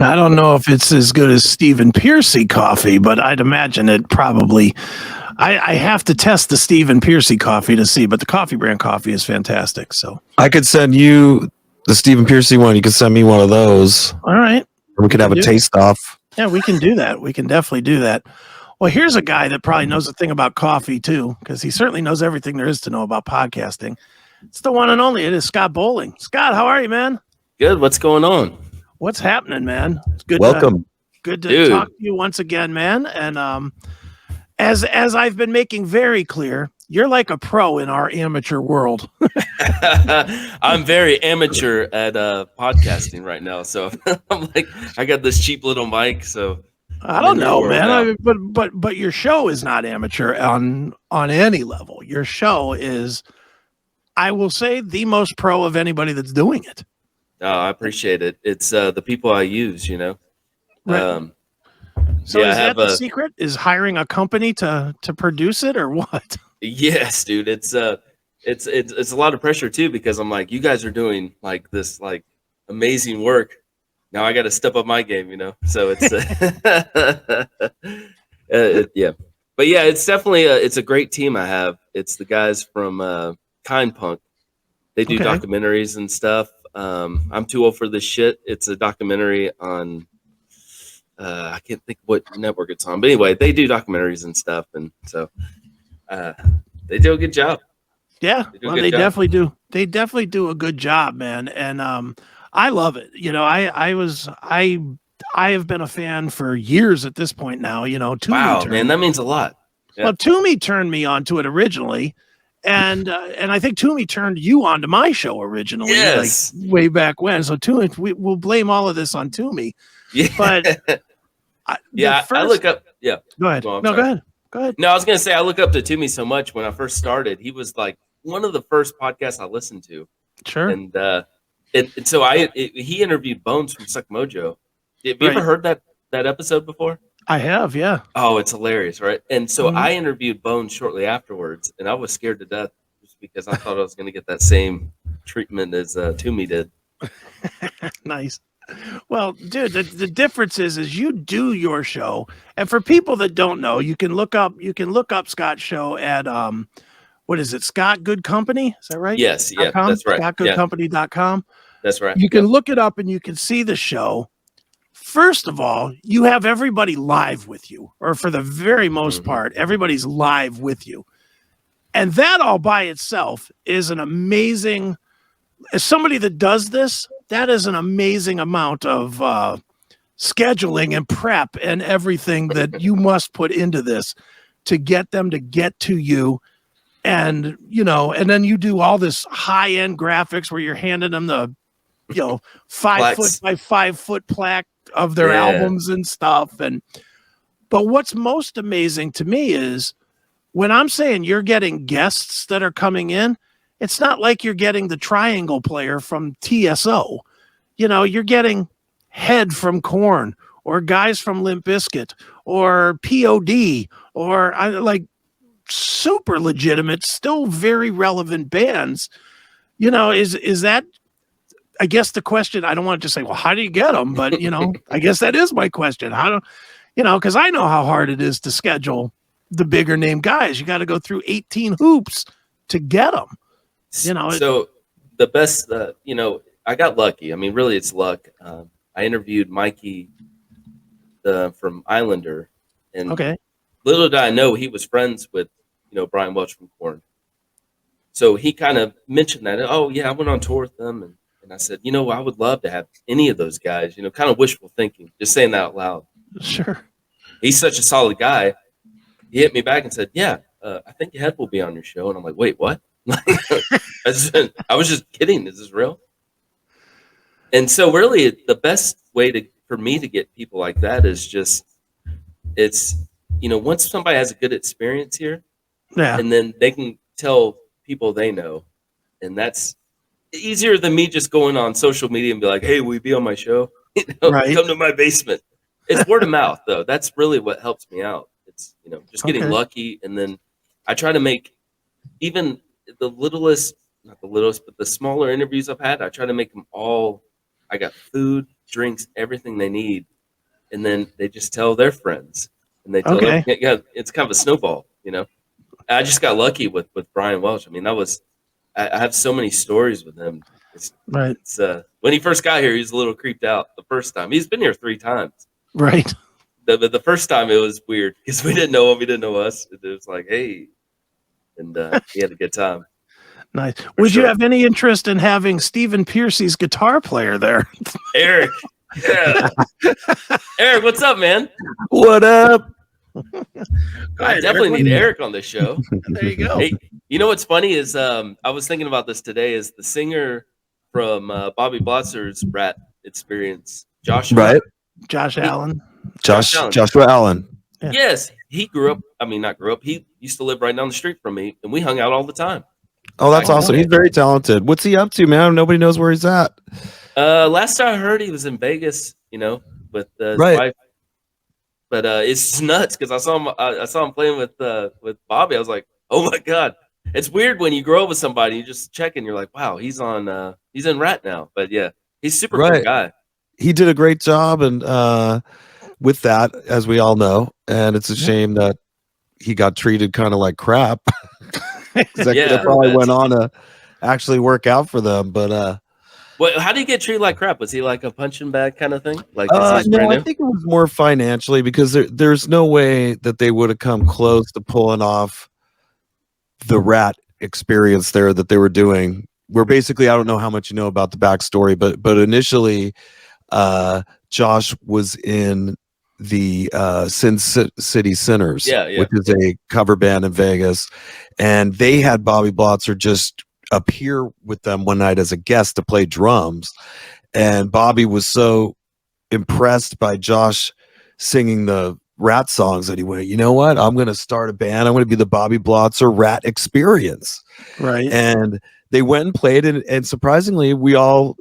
I don't know if it's as good as Stephen Piercy coffee, but I'd imagine it probably. I have to test the Stephen Piercy coffee to see, but the coffee brand coffee is fantastic. So I could send you the Stephen Piercy one. You could send me one of those. all right. We could have a taste off. Yeah, we can do that. We can definitely do that. Well, here's a guy that probably knows a thing about coffee too, because he certainly knows everything there is to know about podcasting. It's the one and only. It is Scott Bowling. Scott, how are you, man? Good. What's going on? What's happening, man? It's good. Welcome. Good to talk to you once again, man. And as I've been making very clear, you're like a pro in our amateur world. I'm very amateur at podcasting right now, so I'm like, I got this cheap little mic, so I don't know, man. But your show is not amateur on any level. Your show is, I will say, the most pro of anybody that's doing it. Oh, I appreciate it. It's the people I use, you know. Right. So is that the secret? Is hiring a company to produce it, or what? Yes, dude. It's a lot of pressure too, because I'm like, you guys are doing like this like amazing work. Now I got to step up my game, you know. So it's yeah, but yeah, it's definitely it's a great team I have. It's the guys from Kind Punk. They do documentaries and stuff. I'm too old for this shit. It's a documentary on I can't think what network it's on, but anyway, they do documentaries and stuff, and so they do a good job. Yeah, they definitely do. They definitely do a good job, man. And I love it. You know, I have been a fan for years at this point now. You know, wow, man, that means a lot. Yeah. Well, Toomey turned me onto it originally. And I think Toomey turned you onto my show originally, like way back when. So Toomey, we'll blame all of this on Toomey. Yeah, but I look up. Yeah, go ahead. Go ahead. No, I was gonna say I look up to Toomey so much. When I first started, he was like one of the first podcasts I listened to. Sure. And he interviewed Bones from Suck Mojo. Have you ever heard that episode before? I have, yeah. Oh, it's hilarious, right? And so I interviewed Bones shortly afterwards, and I was scared to death just because I thought I was going to get that same treatment as Toomey did. Nice. Well, dude, the difference is you do your show, and for people that don't know, you can look up Scott's show at what is it, Scott Good Company? Is that right? Yes, yeah, that's right. ScottGoodCompany.com. That's right. You can look it up and you can see the show. First of all, you have everybody live with you, or for the very most part, everybody's live with you. And that all by itself is an amazing, as somebody that does this, that is an amazing amount of scheduling and prep and everything that you must put into this to get them to get to you. And, you know, and then you do all this high end graphics where you're handing them the, 5 foot by 5 foot plaque of their albums and stuff. But what's most amazing to me is when I'm saying you're getting guests that are coming in, it's not like you're getting the triangle player from TSO. You know, you're getting Head from Korn or guys from Limp Bizkit or POD or like super legitimate, still very relevant bands. You know, is that, I guess the question, I don't want to just say, well, how do you get them? But, I guess that is my question. Because I know how hard it is to schedule the bigger name guys. You got to go through 18 hoops to get them. So the best, I got lucky. I mean, really, it's luck. I interviewed Mikey from Islander. And little did I know he was friends with, Brian Welch from Korn. So he kind of mentioned that. Oh, yeah, I went on tour with them. And I said, I would love to have any of those guys, kind of wishful thinking, just saying that out loud. Sure. He's such a solid guy. He hit me back and said, yeah, I think Head will be on your show. And I'm like, wait, what? I was just kidding. Is this real? And so really the best way for me to get people like that is just, it's, once somebody has a good experience here, and then they can tell people they know, and that's easier than me just going on social media and be like, hey, will you be on my show? Come to my basement. It's word of mouth, though. That's really what helps me out. It's, just getting lucky. And then I try to make even the littlest, not the littlest, but the smaller interviews I've had, I try to make them all, I got food, drinks everything they need, and then they just tell their friends, and they tell Okay. yeah, it's kind of a snowball, I just got lucky with Brian Welch. I mean, I have so many stories with him. Right. It's when he first got here, he was a little creeped out the first time. He's been here 3 times. Right. The first time it was weird because we didn't know him, he didn't know us. It was like, hey, and he had a good time. Nice. Would sure. you have any interest in having Stephen Piercy's guitar player there? Erik, yeah, Erik, what's up, man? What up? I definitely need Erik on this show. There you go. Hey, you know what's funny is I was thinking about this today. Is the singer from Bobby Blotzer's Rat Experience, Joshua? Right. Josh Allen. Joshua Allen. Yeah. Yes, he grew up. I mean, not grew up. He used to live right down the street from me, and we hung out all the time. Oh, that's awesome. He's very talented. What's he up to, man? Nobody knows where he's at. Last I heard, he was in Vegas, with his wife. But it's nuts because I saw him playing with Bobby. I was like, oh my god, it's weird when you grow up with somebody, you just check and you're like, wow, he's in Rat now. But yeah, he's super cool guy. He did a great job, and with that, as we all know, and it's a shame that he got treated kind of like crap. That probably went on to actually work out for them, but well, how do you get treated like crap? Was he like a punching bag kind of thing? Like, no, I think it was more financially because there's no way that they would have come close to pulling off the Rat Experience there that they were doing. Where basically, I don't know how much you know about the backstory, but initially, Josh was in the Sin City Sinners, which is a cover band in Vegas, and they had Bobby Blotzer just appear with them one night as a guest to play drums, and Bobby was so impressed by Josh singing the Rat songs that he went, you know what, I'm going to start a band. I'm going to be the Bobby Blotzer Rat Experience. Right. And they went and played, and surprisingly,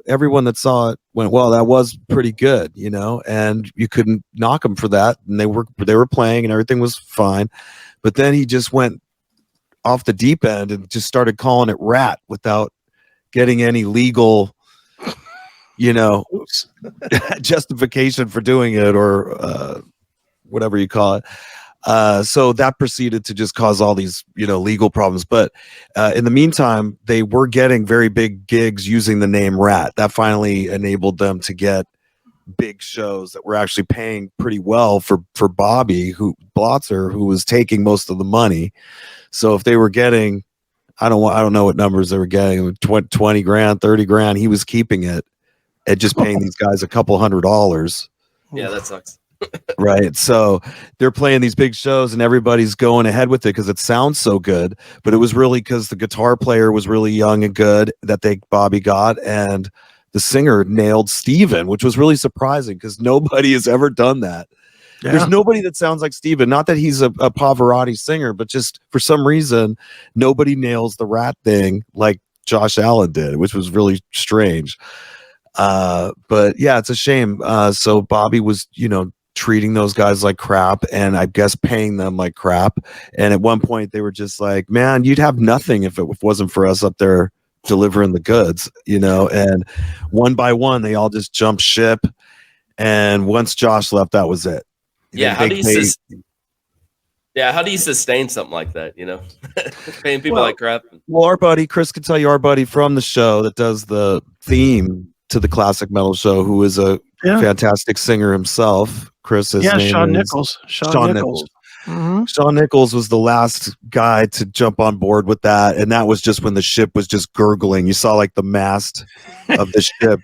everyone that saw it went, well, that was pretty good, and you couldn't knock them for that. And they were playing and everything was fine. But then he just went off the deep end and just started calling it Rat without getting any legal, justification for doing it, or whatever you call it. So that proceeded to just cause all these, legal problems. But in the meantime, they were getting very big gigs using the name Rat. That finally enabled them to get big shows that were actually paying pretty well for Bobby Blotzer, who was taking most of the money. So if they were getting, I don't know what numbers they were getting, 20 grand, 30 grand, he was keeping it and just paying these guys a couple $100. Yeah, that sucks. Right. So they're playing these big shows and everybody's going ahead with it because it sounds so good. But it was really because the guitar player was really young and good that Bobby got, and the singer nailed Steven, which was really surprising because nobody has ever done that. Yeah. There's nobody that sounds like Steven. Not that he's a Pavarotti singer, but just for some reason, nobody nails the Rat thing like Josh Allen did, which was really strange. But yeah, it's a shame. So Bobby was, treating those guys like crap, and I guess paying them like crap. And at one point they were just like, man, you'd have nothing if it wasn't for us up there delivering the goods, and one by one they all just jumped ship. And once Josh left, that was it. Yeah. How do you sustain something like that? Paying people like crap. Well, our buddy Chris could tell you, our buddy from the show that does the theme to the classic metal show, who is a fantastic singer himself. Chris, Sean Nichols. Sean Nichols. Mm-hmm. Sean Nichols was the last guy to jump on board with that, and that was just when the ship was just gurgling. You saw like the mast of the ship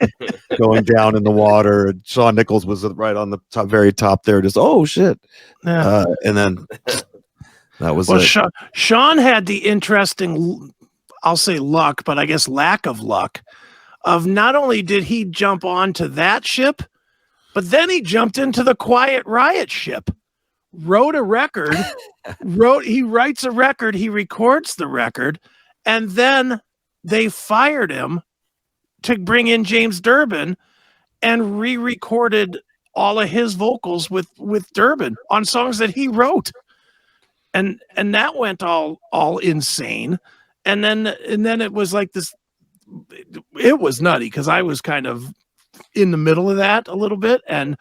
going down in the water, and Sean Nichols was right on the very top there, just oh shit, and then that was it. Sean had the interesting, I'll say luck, but I guess lack of luck, of not only did he jump onto that ship, but then he jumped into the Quiet Riot ship. Wrote a record, he writes a record, he records the record, and then they fired him to bring in James Durbin and re-recorded all of his vocals with Durbin on songs that he wrote. And that went all insane. And then it was like this, it was nutty because I was kind of in the middle of that a little bit, and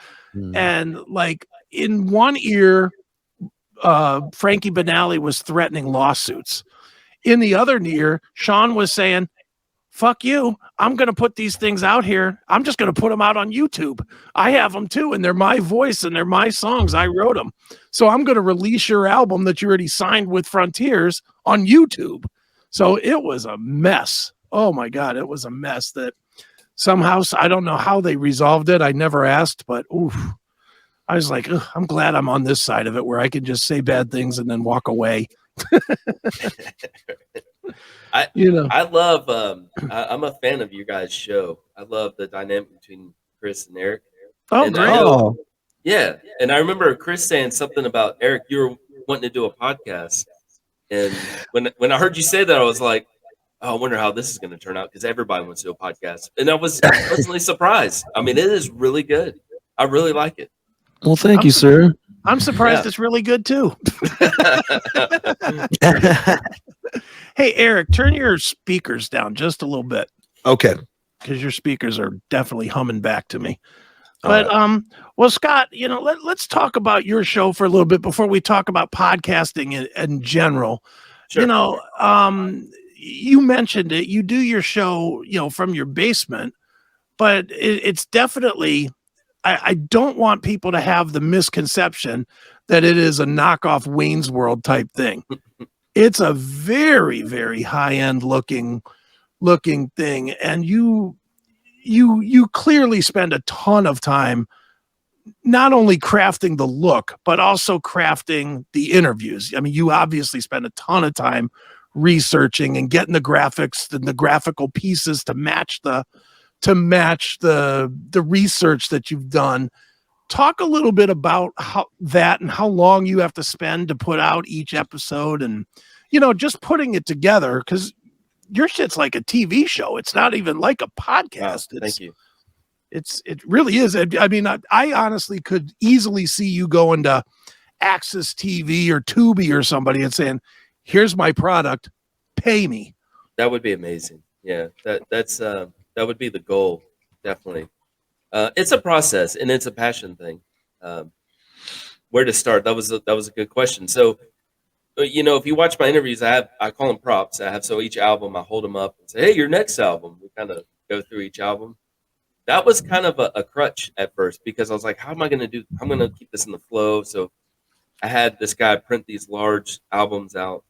like in one ear, Frankie Banali was threatening lawsuits. In the other ear, Sean was saying, fuck you. I'm going to put these things out here. I'm just going to put them out on YouTube. I have them too, and they're my voice and they're my songs. I wrote them. So I'm going to release your album that you already signed with Frontiers on YouTube. So it was a mess. Oh my God, it was a mess that somehow, I don't know how they resolved it. I never asked, but oof. I was like, I'm glad I'm on this side of it where I can just say bad things and then walk away. I love I'm a fan of your guys' show. I love the dynamic between Chris and Erik. Oh, and great. Yeah. And I remember Chris saying something about Erik, you were wanting to do a podcast. And when I heard you say that, I was like, oh, I wonder how this is going to turn out, because everybody wants to do a podcast. And I was pleasantly surprised. I mean, it is really good. I really like it. Well, thank you, sir. I'm surprised it's really good too. Hey, Erik, turn your speakers down just a little bit. Okay. Because your speakers are definitely humming back to me. But well, Scott, let's talk about your show for a little bit before we talk about podcasting in general. Sure. You mentioned it. You do your show, from your basement, but it's definitely. I don't want people to have the misconception that it is a knockoff Wayne's World type thing. It's a very, very high-end looking thing, and you clearly spend a ton of time not only crafting the look, but also crafting the interviews. I mean, you obviously spend a ton of time researching and getting the graphics and the graphical pieces to match the research that you've done. Talk a little bit about how long you have to spend to put out each episode, and just putting it together, because your shit's like a TV show. It's not even like a podcast. Wow, thank you. It really is. I mean, I honestly could easily see you going to Access TV or Tubi or somebody and saying, here's my product, pay me. That would be amazing. Yeah, that would be the goal, definitely. It's a process, and it's a passion thing. Where to start? That was a good question. So, if you watch my interviews, I call them props. So each album, I hold them up and say, "Hey, your next album." We kind of go through each album. That was kind of a crutch at first, because I was like, "How am I going to do? I'm going to keep this in the flow." So I had this guy print these large albums out,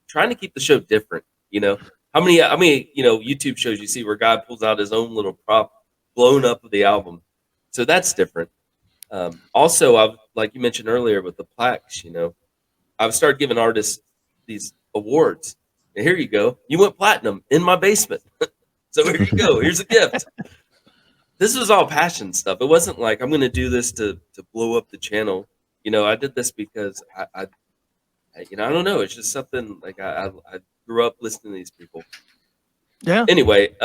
trying to keep the show different. How many YouTube shows you see where a guy pulls out his own little prop blown up of the album? So that's different. Also, like you mentioned earlier with the plaques, I've started giving artists these awards. And here you go. You went platinum in my basement. So here you go. Here's a gift. This was all passion stuff. It wasn't like I'm going to do this to blow up the channel. I did this because I don't know. It's just something like I grew up listening to these people. Yeah. Anyway,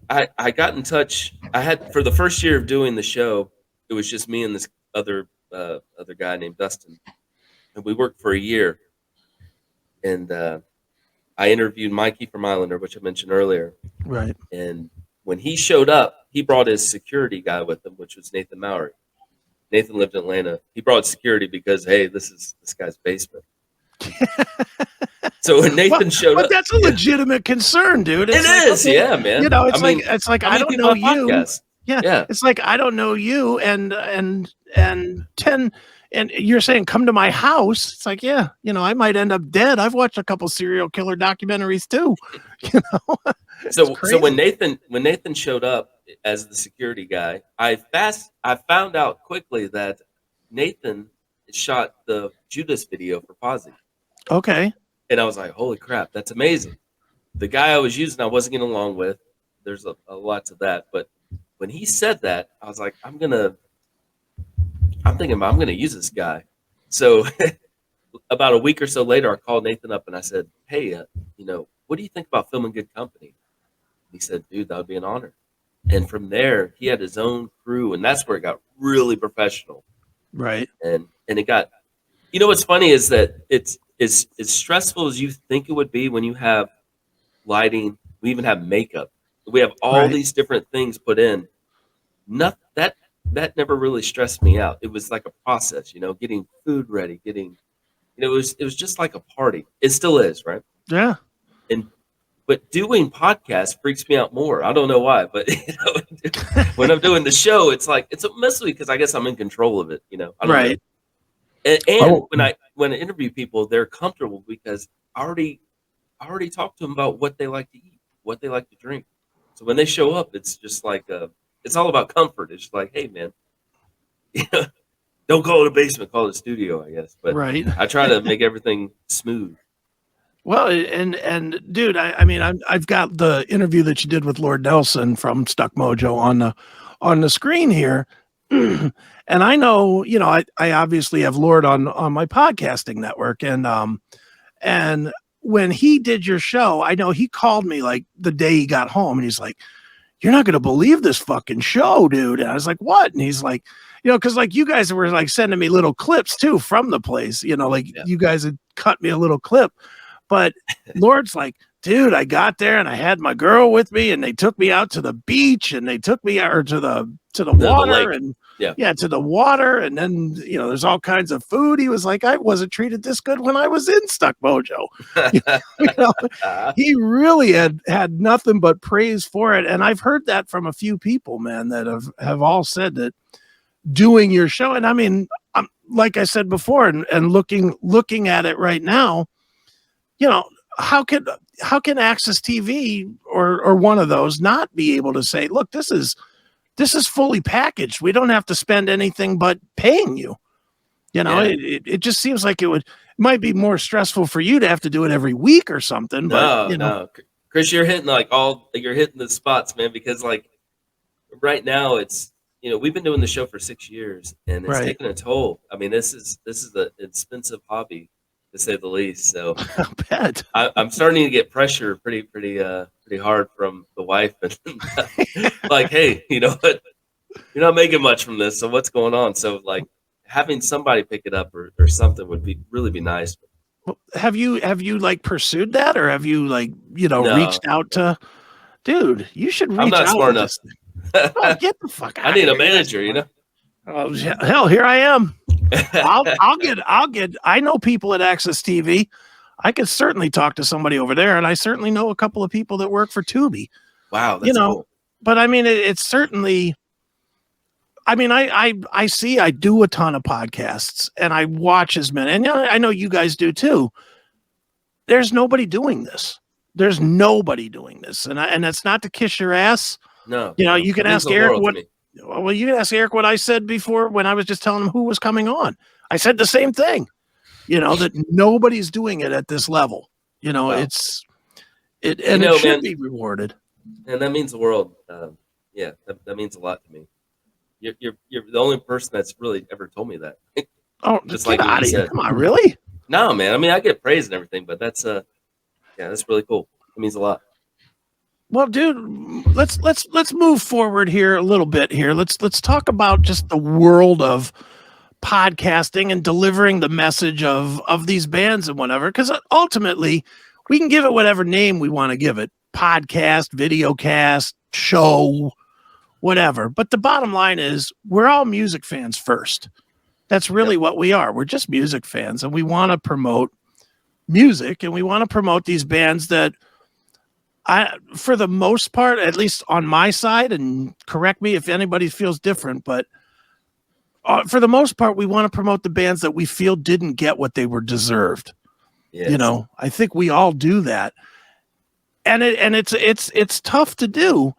I got in touch. I had, for the first year of doing the show, it was just me and this other guy named Dustin, and we worked for a year. And I interviewed Mikey from Islander, which I mentioned earlier. Right. And when he showed up, he brought his security guy with him, which was Nathan Mowry. Nathan lived in Atlanta. He brought security because, hey, this is this guy's basement. So when Nathan showed up, but that's a legitimate concern, dude. It is, yeah, man. It's like I don't know you. Yeah, it's like I don't know you, and 10, and you're saying come to my house. It's like, yeah, I might end up dead. I've watched a couple serial killer documentaries too. So when Nathan showed up as the security guy, I found out quickly that Nathan shot the Judas video for Posse. Okay. And I was like, holy crap, that's amazing. The guy I was using, I wasn't getting along with. There's a lot to that. But when he said that, I was like, I'm thinking I'm going to use this guy. So about a week or so later, I called Nathan up and I said, hey, what do you think about filming Good Company? He said, dude, that would be an honor. And from there, he had his own crew, and that's where it got really professional. Right. And it got, what's funny is that it's as stressful as you think it would be when you have lighting. We even have makeup. We have all these different things put in. that never really stressed me out. It was like a process, getting food ready, it was just like a party. It still is, right? Yeah. But doing podcasts freaks me out more. I don't know why, but when I'm doing the show, it's like it's mostly because I guess I'm in control of it. I don't know. And when I interview people, they're comfortable because I already talked to them about what they like to eat, what they like to drink. So when they show up, it's just like it's all about comfort. It's just like, hey man, don't call it a basement, call it a studio, I guess. But Right. I try to make everything smooth. Well, and dude, I mean, I've got the interview that you did with Lord Nelson from Stuck Mojo on the screen here, and I know, I obviously have Lord on my podcasting network, and when he did your show, I know he called me like the day he got home, and he's like, "You're not gonna believe this fucking show, dude." And I was like, "What?" And he's like, because like you guys were like sending me little clips too from the place, you guys had cut me a little clip. But Lord's like, dude, I got there and I had my girl with me and they took me out to the beach and they took me out to the water and to the water. And then, there's all kinds of food. He was like, I wasn't treated this good when I was in Stuck Mojo. He really had nothing but praise for it. And I've heard that from a few people, man, that have all said that doing your show. And I mean, like I said before, and looking at it right now, how can Access TV or one of those not be able to say, look, this is fully packaged. We don't have to spend anything but paying you. It just seems like it might be more stressful for you to have to do it every week or something. No, Chris, you're hitting you're hitting the spots, man, because like right now it's, we've been doing the show for 6 years and it's taking a toll. I mean, this is an expensive hobby, to say the least. So I'm starting to get pressure pretty hard from the wife, and like, hey, you know what? You're not making much from this, so what's going on? So like having somebody pick it up or something would really be nice. Have you like pursued that, or have you like No. reached out to? Dude, you should reach out. I'm not smart enough. Oh, get the fuck out! I need a manager, Oh hell, here I am. I'll get. I know people at Access TV. I could certainly talk to somebody over there, and I certainly know a couple of people that work for Tubi. Wow, that's cool. But I mean, it's certainly. I mean, I see. I do a ton of podcasts, and I watch as many, and I know you guys do too. There's nobody doing this. There's nobody doing this, and that's not to kiss your ass. No, you can ask Eric what. Well, you can ask Eric what I said before when I was just telling him who was coming on. I said the same thing, that nobody's doing it at this level. Wow. It should be rewarded. And that means the world. That means a lot to me. You're the only person that's really ever told me that. Oh, just like out of here. Come on, really? No, man. I mean, I get praise and everything, but that's that's really cool. It means a lot. Well, dude, let's move forward here a little bit here. Let's talk about just the world of podcasting and delivering the message of these bands and whatever, because ultimately we can give it whatever name we want to give it: podcast, videocast, show, whatever. But the bottom line is we're all music fans first. That's really what we are. We're just music fans, and we want to promote music, and we want to promote these bands that for the most part, at least on my side, and correct me if anybody feels different, but for the most part, we want to promote the bands that we feel didn't get what they were deserved. Yes. I think we all do that. And it's tough to do.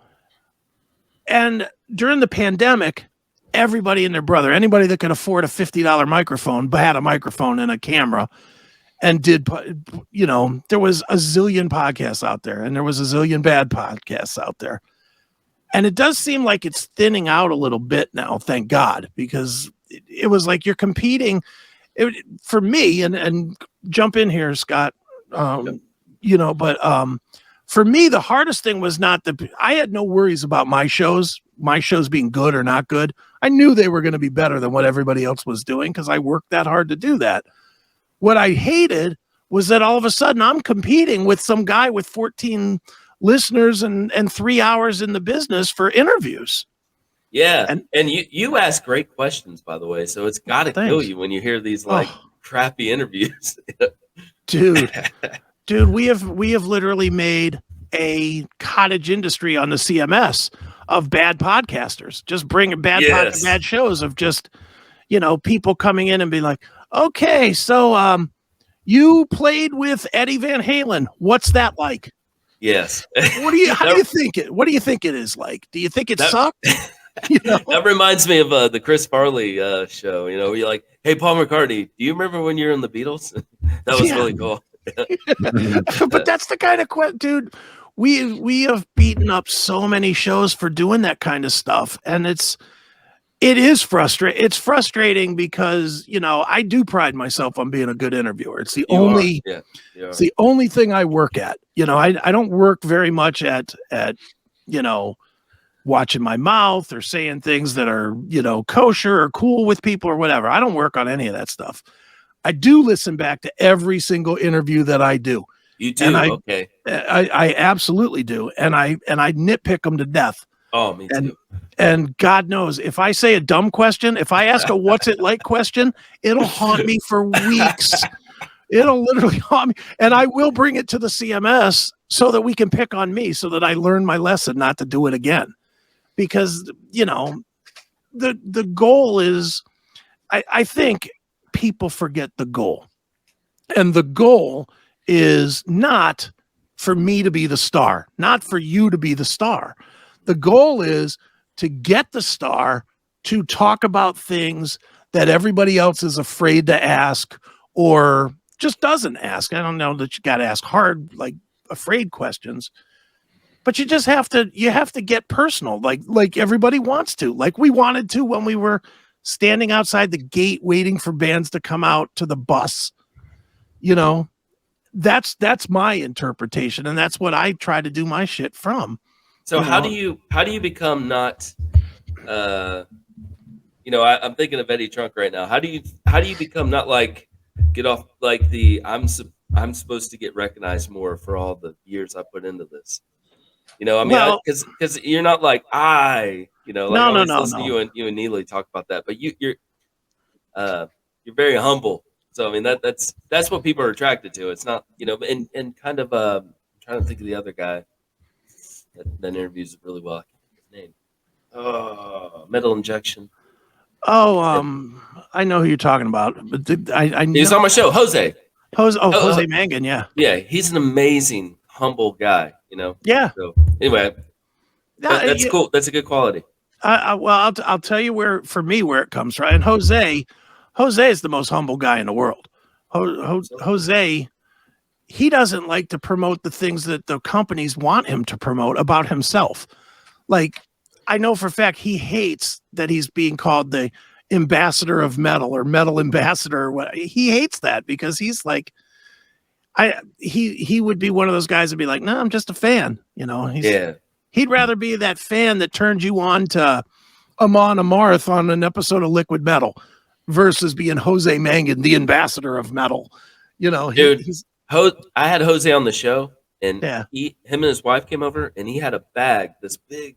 And during the pandemic, everybody and their brother, anybody that could afford a $50 microphone, had a microphone and a camera. And there was a zillion podcasts out there, and there was a zillion bad podcasts out there. And it does seem like it's thinning out a little bit now, thank God, because it was like you're competing. For me, and jump in here, Scott, but for me, the hardest thing was I had no worries about my shows being good or not good. I knew they were going to be better than what everybody else was doing because I worked that hard to do that. What I hated was that all of a sudden I'm competing with some guy with 14 listeners and 3 hours in the business for interviews. Yeah, And and you ask great questions, by the way. So it's got to kill thanks. you when you hear these like Oh, crappy interviews. dude, we have literally made a cottage industry on the CMS of bad podcasters, just bringing Yes. bad shows of just, people coming in and being like, okay, so you played with Eddie Van Halen. What's that like? Yes. How do you think it? What do you think it is like? Do you think it That- sucked? That reminds me of the Chris Farley show. Where you're like, "Hey, Paul McCartney, do you remember when you were in the Beatles?" That was Yeah. really cool. But that's the kind of dude. We have beaten up so many shows for doing that kind of stuff, and it is frustrating. It's frustrating because I do pride myself on being a good interviewer. It's the only it's the only thing I work at. I don't work very much at watching my mouth or saying things that are kosher or cool with people or whatever. I don't work on any of that stuff. I do listen back to every single interview that I do. You do? And Okay. I absolutely do. And I nitpick them to death. Oh, me too. And God knows, if I say a dumb question, if I ask a what's it like question, it'll haunt me for weeks. It'll literally haunt me. And I will bring it to the CMS so that we can pick on me so that I learn my lesson not to do it again. Because, the goal is, I think people forget the goal. And the goal is not for me to be the star, not for you to be the star. The goal is to get the star to talk about things that everybody else is afraid to ask or just doesn't ask. I don't know that you got to ask hard, like afraid questions, but you just have to get personal, like everybody wants to, like we wanted to when we were standing outside the gate waiting for bands to come out to the bus. That's my interpretation, and that's what I try to do my shit from. So how do you become not I'm thinking of Eddie Trunk right now. How do you become not like get off like the I'm supposed to get recognized more for all the years I put into this? Because you're not like I listen to you and Neely talk about that, but you're very humble. So I mean that's what people are attracted to. It's not and kind of I'm trying to think of the other guy that interviews really well. I can't think of his name. Metal Injection. I know who you're talking about, but I know. He's on my show, Jose. Jose Mangin, yeah. Yeah, he's an amazing, humble guy. Yeah. So anyway, that's cool. That's a good quality. Well, I'll tell you where it comes from. And Jose is the most humble guy in the world. Jose, he doesn't like to promote the things that the companies want him to promote about himself. Like, I know for a fact he hates that he's being called the ambassador of metal or metal ambassador or what. He hates that because he's like, he would be one of those guys that'd be like, no, I'm just a fan. He'd rather be that fan that turned you on to Amon Amarth on an episode of Liquid Metal versus being Jose Mangin, the ambassador of metal. Dude, I had Jose on the show, and him and his wife came over, and he had a bag, this big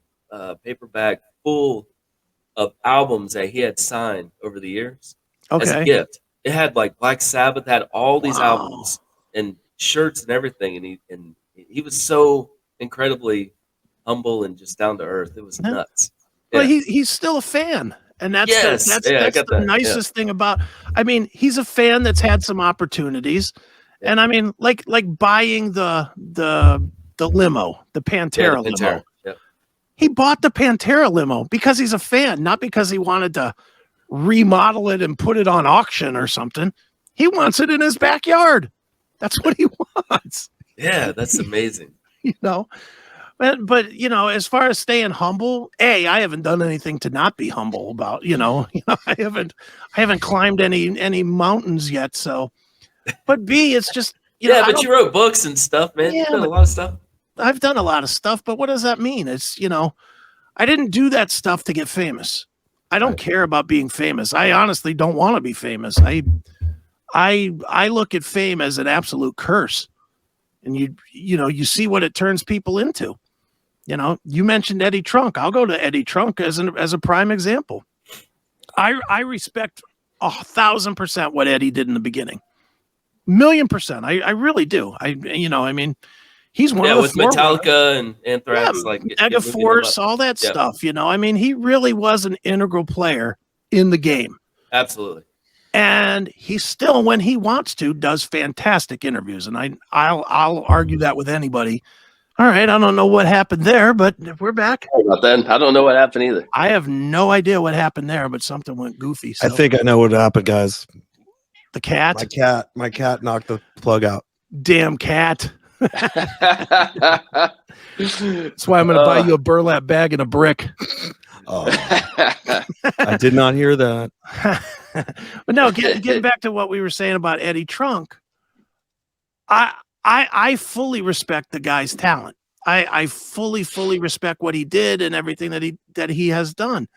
paper bag full of albums that he had signed over the years as a gift. It had like Black Sabbath, had all these albums and shirts and everything, and he was so incredibly humble and just down to earth. It was nuts. But he's still a fan. And that's the nicest thing about. I mean, he's a fan that's had some opportunities, and I mean, like buying the limo, the Pantera limo. Yep. He bought the Pantera limo because he's a fan, not because he wanted to remodel it and put it on auction or something. He wants it in his backyard. That's what he wants. Yeah, that's amazing. But as far as staying humble, I haven't done anything to not be humble about. I haven't climbed any mountains yet. So, but B, it's just but you wrote books and stuff, man. You've done a lot of stuff. I've done a lot of stuff, but what does that mean? It's I didn't do that stuff to get famous. I don't care about being famous. I honestly don't want to be famous. I look at fame as an absolute curse, and you see what it turns people into. You know, you mentioned Eddie Trunk. I'll go to Eddie Trunk as a prime example. I respect 1,000% what Eddie did in the beginning. 1,000,000%. I really do. I mean, he's one of the with Metallica and Anthrax, Mega Force, all that stuff. You know, I mean, he really was an integral player in the game. Absolutely. And he still, when he wants to, does fantastic interviews. And I'll argue that with anybody. All right, I don't know what happened there, but we're back. About that, I don't know what happened either. I have no idea what happened there, but something went goofy. So. I think I know what happened, guys. The cat? My cat knocked the plug out. Damn cat. That's why I'm going to buy you a burlap bag and a brick. Oh, I did not hear that. But no, getting back to what we were saying about Eddie Trunk, I fully respect the guy's talent. I fully respect what he did and everything that he has done.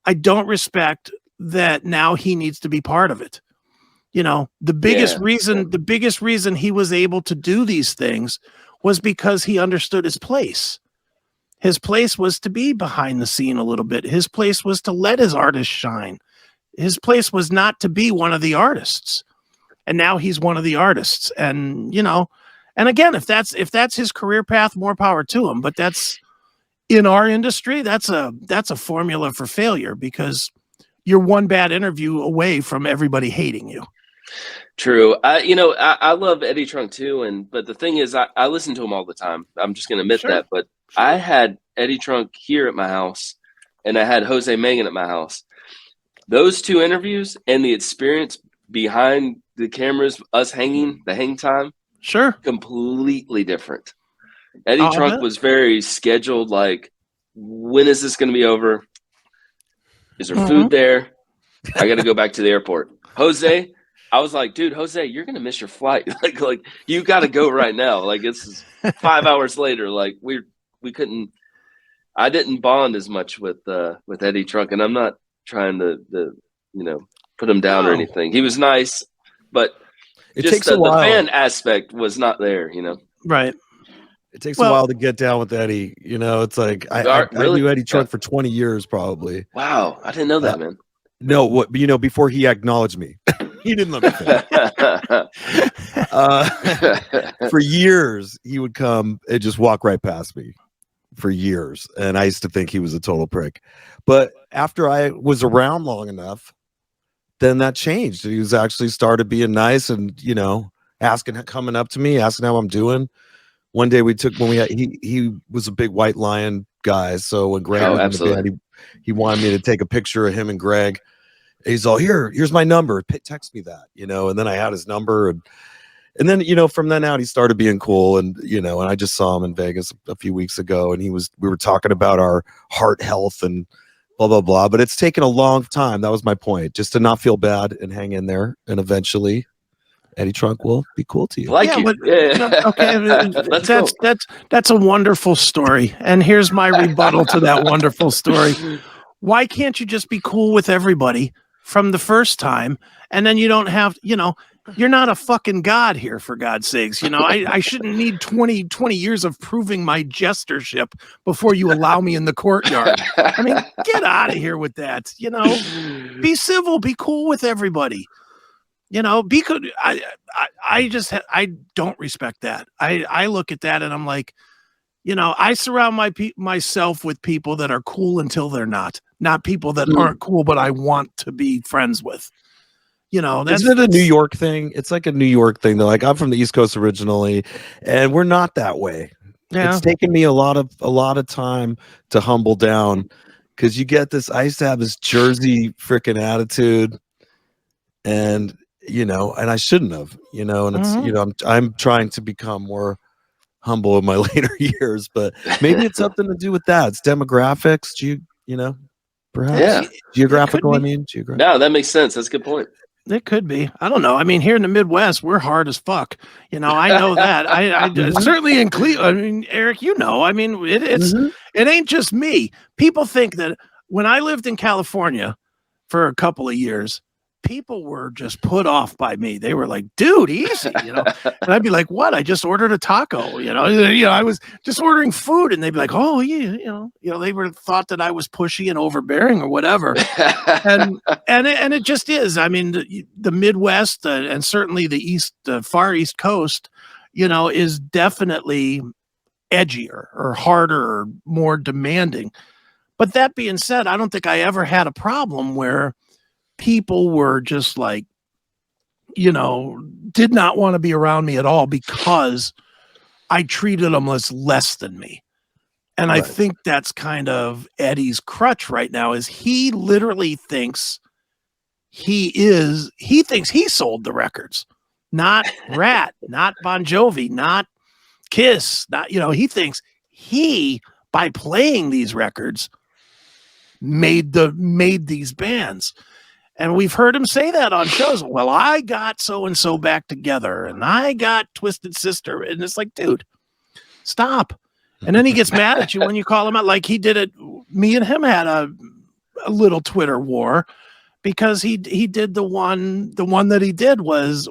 I don't respect that now he needs to be part of it. You know, the biggest reason he was able to do these things was because he understood his place. His place was to be behind the scene a little bit. His place was to let his artist shine. His place was not to be one of the artists. And now he's one of the artists. And, you know, and again, if that's his career path, more power to him. But that's, in our industry, that's a formula for failure, because you're one bad interview away from everybody hating you. True. I love Eddie Trunk too, but the thing is, I listen to him all the time. I'm just going to admit that. But I had Eddie Trunk here at my house, and I had Jose Mangin at my house. Those two interviews and the experience behind the cameras, us hanging, the hang time, completely different. Eddie Trunk was very scheduled. Like, when is this going to be over? Is there food there? I got to go back to the airport. Jose, I was like, dude, Jose, you're going to miss your flight. like you got to go right now. Like, it's 5 hours later. Like, we couldn't. I didn't bond as much with Eddie Trunk, and I'm not trying to put him down or anything. He was nice, but it takes a while. The fan aspect was not there. Right. It takes a while to get down with Eddie. You know, it's like I knew Eddie Trunk for 20 years, probably. Wow, I didn't know that, man. No, before he acknowledged me, he didn't let me finish. For years, he would come and just walk right past me. For years, and I used to think he was a total prick. But after I was around long enough, then that changed. He was actually started being nice and coming up to me, asking how I'm doing. One day he was a big White Lion guy, so when Greg was in the band, he wanted me to take a picture of him and Greg. He's all, here's my number, text me that, and then I had his number, and then from then out he started being cool, and and I just saw him in Vegas a few weeks ago, and we were talking about our heart health and blah blah blah. But it's taken a long time. That was my point, just to not feel bad and hang in there, and eventually Eddie Trunk will be cool to you. That's a wonderful story. And here's my rebuttal to that wonderful story. Why can't you just be cool with everybody from the first time, and then you don't have, you're not a fucking god here, for God's sakes. I shouldn't need 20 years of proving my jestership before you allow me in the courtyard. I mean, get out of here with that. Be civil, be cool with everybody. Be good. I don't respect that. I look at that and I'm like, I surround myself with people that are cool until they're not people that aren't cool, but I want to be friends with. That's Isn't it a New York thing? It's like a New York thing though. Like, I'm from the East Coast originally, and we're not that way. Yeah. It's taken me a lot of time to humble down, because you get this. I used to have this Jersey freaking attitude, and and I shouldn't have. And it's I'm trying to become more humble in my later years, but maybe it's something to do with that. It's demographics, perhaps geographical. Geographic. No, that makes sense. That's a good point. It could be. I don't know. I mean, here in the Midwest, we're hard as fuck. I know that. I certainly in Cleveland. Eric, it ain't just me. People think that when I lived in California for a couple of years, people were just put off by me. They were like, dude, easy, you know. And I'd be like, what? I just ordered a taco, you know. I was just ordering food, and they'd be like, oh, yeah, they were thought that I was pushy and overbearing or whatever. and it just is. I mean, the Midwest and certainly the far East Coast, is definitely edgier or harder or more demanding. But that being said, I don't think I ever had a problem where people were just like, did not want to be around me at all because I treated them as less than me. And I think that's kind of Eddie's crutch right now, is he literally thinks he sold the records, not Rat, not Bon Jovi, not Kiss, not, he thinks he, by playing these records, made these bands. And we've heard him say that on shows. Well, I got so-and-so back together, and I got Twisted Sister. And it's like, dude, stop. And then he gets mad at you when you call him out. Like he did it. Me and him had a little Twitter war because he did the one that he did was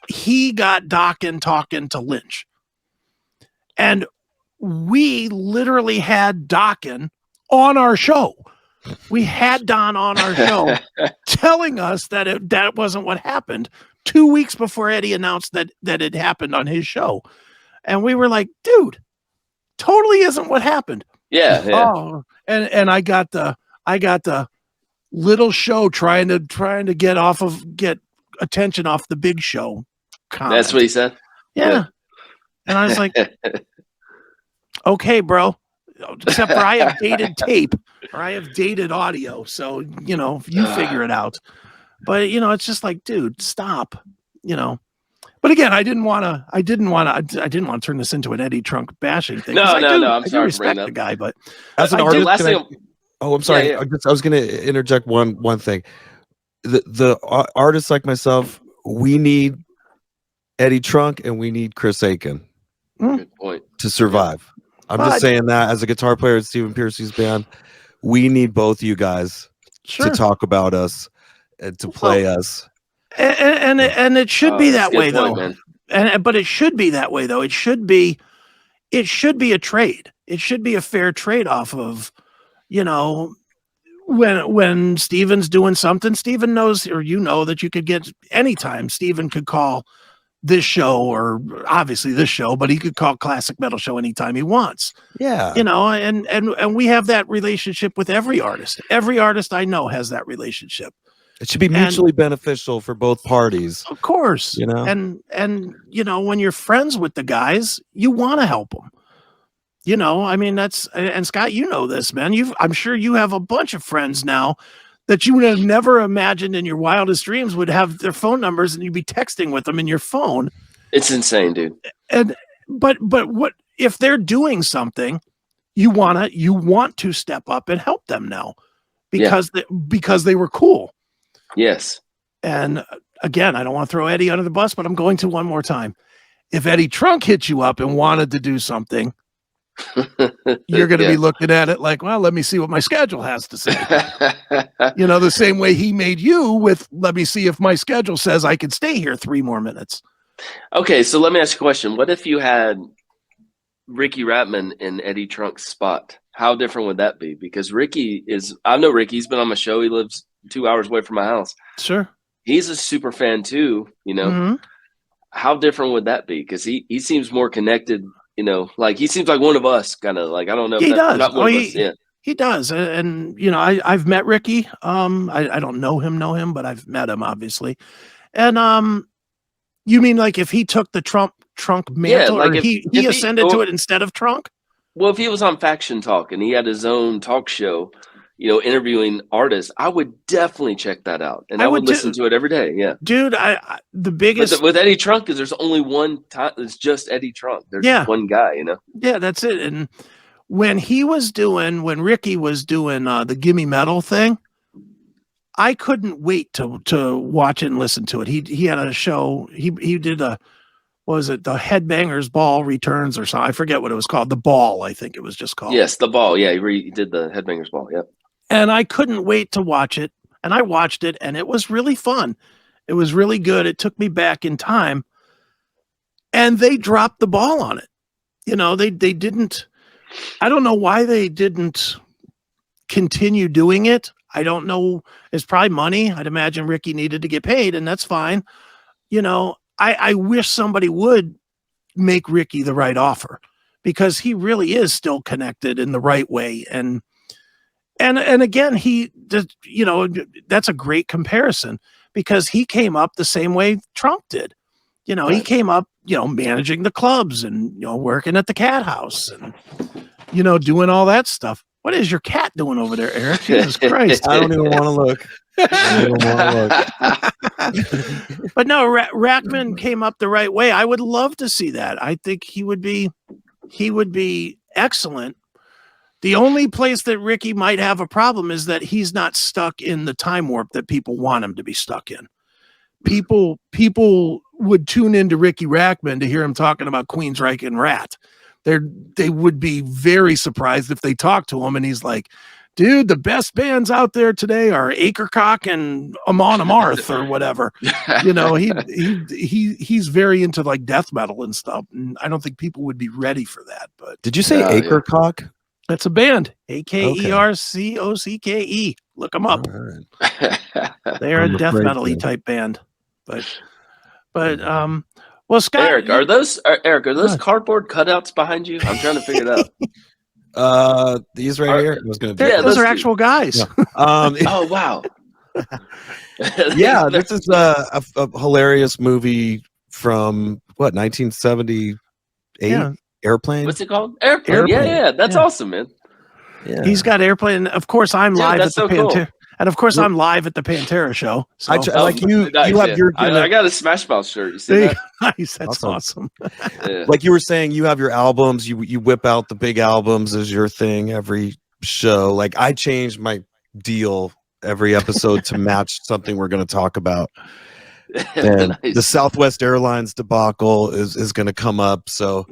he got Dokken talking to Lynch. And we literally had Dokken on our show. We had Don on our show telling us that that wasn't what happened 2 weeks before Eddie announced that it happened on his show. And we were like, dude, totally isn't what happened. Yeah. Oh, and I got the little show trying to get attention off the big show comment. That's what he said? Yeah. And I was like, okay, bro. Except for I have dated tape or I have dated audio. So, you figure it out. But, it's just like, dude, stop, But again, I didn't want to turn this into an Eddie Trunk bashing thing. No. I'm sorry. I respect the guy, but as an artist, I'm sorry. Yeah. I was going to interject one thing. The artists like myself, we need Eddie Trunk and we need Chris Akin. Good point. To survive. I'm just saying that as a guitar player at Stephen Piercy's band, we need both you guys to talk about us and to play us. And it should be that way though. But it should be that way though. It should be a trade. It should be a fair trade off of, when Steven's doing something, Steven knows, or that you could get anytime. Steven could call this show, or obviously this show, but he could call Classic Metal Show anytime he wants. Yeah. And we have that relationship with every artist. Every artist I know has that relationship. It should be mutually beneficial for both parties. Of course. And when you're friends with the guys, you want to help them. I mean, and Scott, this, man. I'm sure you have a bunch of friends now that you would have never imagined in your wildest dreams would have their phone numbers and you'd be texting with them in your phone. It's insane, dude. But what if they're doing something, you want to step up and help them now because they were cool. Yes. And again, I don't want to throw Eddie under the bus, but I'm going to one more time. If Eddie Trunk hit you up and wanted to do something, you're going to be looking at it like, well, let me see what my schedule has to say. The same way he made you with, let me see if my schedule says I could stay here 3 more minutes. Okay, so let me ask you a question. What if you had Ricky Ratman in Eddie Trunk's spot? How different would that be? Because I know Ricky, he's been on my show. He lives 2 hours away from my house. Sure. He's a super fan too, Mm-hmm. How different would that be? Because he seems more connected. Like he seems like one of us, kind of like, I don't know. He does. Not one of us. Yeah. He does. And I've met Ricky. I don't know him, but I've met him obviously. And you mean like if he took the Trunk mantle, or he ascended to it instead of Trunk? Well, if he was on Faction Talk and he had his own talk show, interviewing artists, I would definitely check that out, and I would listen to it every day. Yeah, dude. The biggest with Eddie Trunk is there's only one time. It's just Eddie Trunk. There's one guy. Yeah, that's it. And when Ricky was doing the Gimme Metal thing, I couldn't wait to watch it and listen to it. He had a show. He did the Headbangers Ball Returns or something. I forget what it was called. The Ball, I think it was just called. Yes, the Ball. Yeah, he did the Headbangers Ball. Yep. And I couldn't wait to watch it. and I watched it, and it was really fun. It was really good. It took me back in time, and they dropped the ball on it. You know, they didn't. I don't know why they didn't continue doing it. I don't know. It's probably money. I'd imagine Ricky needed to get paid, and that's fine. You know, I wish somebody would make Ricky the right offer, because he really is still connected in the right way. And again, he did, you know, that's a great comparison, because he came up the same way Trump did. You know, he came up, you know, managing the clubs and, you know, working at the cat house and, you know, doing all that stuff. What is your cat doing over there, Eric? Jesus Christ. I don't even want to look. I don't even want to look. But no, Rackman came up the right way. I would love to see that. I think he would be excellent. The only place that Ricky might have a problem is that he's not stuck in the time warp that people want him to be stuck in. People would tune into Ricky Rackman to hear him talking about Queensryche and Rat. They would be very surprised if they talk to him and he's like, dude, the best bands out there today are Akercock and Amon Amarth or whatever. You know, he's very into like death metal and stuff, and I don't think people would be ready for that. But did you say Akercock? Yeah. That's a band. Akercocke. Look them up. Right. They're a death metal-y type band. But well, Scott, Eric, are those cardboard cutouts behind you? I'm trying to figure it out. These right here. I was gonna do those are actual guys. Yeah. Oh wow. Yeah, this is a hilarious movie from what, 1978? Yeah. Airplane. What's it called? Airplane. Yeah, that's awesome, man. Yeah. He's got Airplane. Of course, I'm live at the Pantera. Cool. And of course, I'm live at the Pantera show. So. Like you have your. I got a Smash Mouth shirt. You see that? Nice. That's awesome. Yeah. Like you were saying, you have your albums. You whip out the big albums as your thing every show. Like I changed my deal every episode to match something we're going to talk about. And the Southwest Airlines debacle is going to come up. So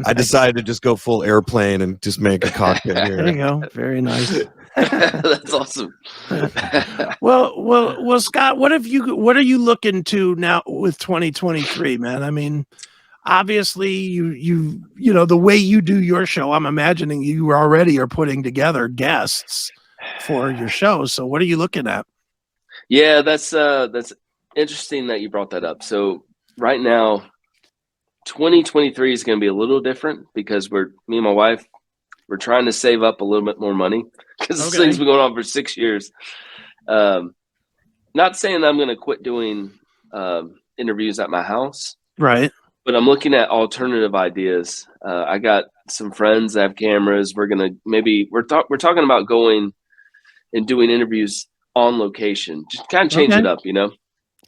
I decided to just go full Airplane and just make a cockpit here. There you go. Very nice. That's awesome. well, Scott, what are you looking to now with 2023, man? I mean, obviously you know, the way you do your show, I'm imagining you already are putting together guests for your show. So what are you looking at? Yeah, that's interesting that you brought that up. So right now, 2023 is going to be a little different because me and my wife, we're trying to save up a little bit more money because this thing's been going on for 6 years. Not saying I'm going to quit doing interviews at my house, right? But I'm looking at alternative ideas. I got some friends that have cameras. We're talking about going and doing interviews on location, just kind of change it up, you know?